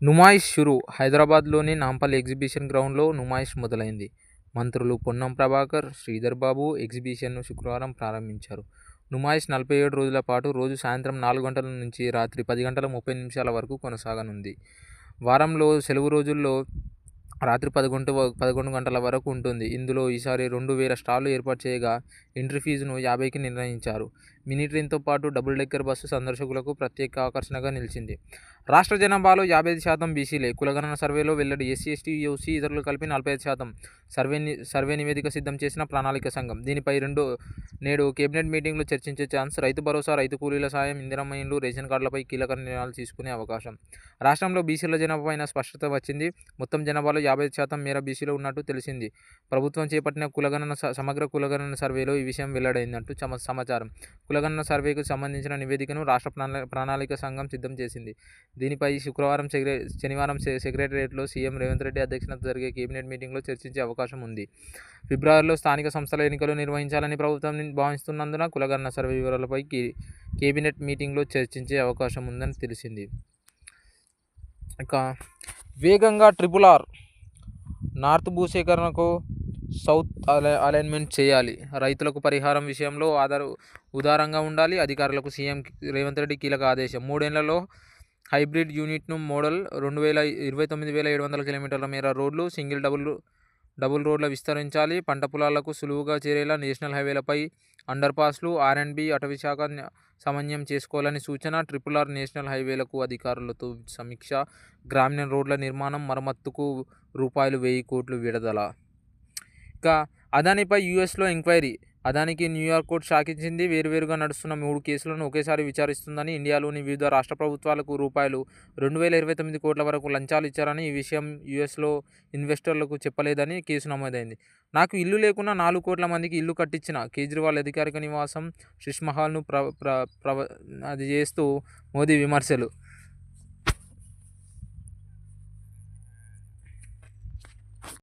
నుమాయిష్ షురు హైదరాబాద్లోని నాంపల్లి ఎగ్జిబిషన్ గ్రౌండ్లో నుమాయిష్ మొదలైంది. మంత్రులు పొన్నం ప్రభాకర్, శ్రీధర్ బాబు ఎగ్జిబిషన్ను శుక్రవారం ప్రారంభించారు. నుమాయిష్ 47 రోజుల పాటు రోజు సాయంత్రం 4 గంటల నుంచి రాత్రి 10:30 వరకు కొనసాగనుంది. వారంలో సెలవు రోజుల్లో రాత్రి 11 గంటల వరకు ఉంటుంది. ఇందులో ఈసారి 2000 స్టాళ్లు ఏర్పాటు చేయగా ఎంట్రీ ఫీజును 50కి నిర్ణయించారు. మినీ ట్రైన్తో పాటు డబుల్ డెక్కర్ బస్సు సందర్శకులకు ప్రత్యేక ఆకర్షణగా నిలిచింది. రాష్ట్ర జనాభాలో 55% బీసీలే. కులగణన సర్వేలో వెల్లడి. ఎస్సీ, ఎస్టీ, ఓసీ ఇతరులు కలిపి 45%. సర్వే నివేదిక సిద్ధం చేసిన ప్రణాళిక సంఘం. దీనిపై నేడు కేబినెట్ మీటింగ్లో చర్చించే ఛాన్స్. రైతు భరోసా, రైతు కూలీల సాయం, ఇందిరమ్మ ఇండ్లు, రేషన్ కార్డులపై కీలక నిర్ణయాలు తీసుకునే అవకాశం. రాష్ట్రంలో బీసీల జనాభాపైన స్పష్టత వచ్చింది. మొత్తం జనాభాలో 50% మేర బీసీలు ఉన్నట్టు తెలిసింది. ప్రభుత్వం చేపట్టిన సమగ్ర కులగణన సర్వేలో ఈ విషయం వెల్లడైందంటూ సమాచారం. కులగణన సర్వేకు సంబంధించిన నివేదికను రాష్ట్ర ప్రణాళిక సంఘం సిద్ధం చేసింది. దీనిపై శనివారం సెక్రటేరియట్లో సీఎం రేవంత్ రెడ్డి అధ్యక్షతన జరిగే కేబినెట్ మీటింగ్లో చర్చించే అవకాశం ఉంది. ఫిబ్రవరిలో స్థానిక సంస్థల ఎన్నికలు నిర్వహించాలని ప్రభుత్వం భావిస్తున్నందున కులగణన సర్వే వివరాలపై కేబినెట్ మీటింగ్లో చర్చించే అవకాశం ఉందని తెలిసింది. ఇక వేగంగా RRR నార్త్ భూసేకరణకు సౌత్ అలైన్మెంట్ చేయాలి. రైతులకు పరిహారం విషయంలో ఉదారంగా ఉండాలి. అధికారులకు సీఎం రేవంత్ రెడ్డి కీలక ఆదేశం. 3 ఏళ్లలో హైబ్రిడ్ యూనిట్ను మోడల్ 29,700 కిలోమీటర్ల మేర రోడ్లు, సింగిల్ డబుల్ రోడ్ల విస్తరించాలి. పంట పొలాలకు సులువుగా చేరేలా నేషనల్ హైవేలపై అండర్పాస్లు, R&B, అటవీశాఖ సమన్వయం చేసుకోవాలని సూచన. RRR నేషనల్ హైవేలకు అధికారులతో సమీక్ష. గ్రామీణ రోడ్ల నిర్మాణం, మరమ్మతుకు రూ.1000 కోట్లు విడుదల. ఇక అదానీపై యూఎస్లో ఎంక్వైరీ. అదానీకి న్యూయార్క్ కోర్టు షాకిచ్చింది. వేర్వేరుగా నడుస్తున్న 3 కేసులను ఒకేసారి విచారిస్తుందని, ఇండియాలోని వివిధ రాష్ట్ర ప్రభుత్వాలకు రూ.2029 కోట్ల వరకు లంచాలు ఇచ్చారని, ఈ విషయం యూఎస్లో ఇన్వెస్టర్లకు చెప్పలేదని కేసు నమోదైంది. నాకు ఇల్లు లేకున్నా 4 కోట్ల మందికి ఇల్లు కట్టించిన కేజ్రీవాల్ అధికారిక నివాసం శిష్మహల్ను చేస్తూ మోదీ విమర్శలు.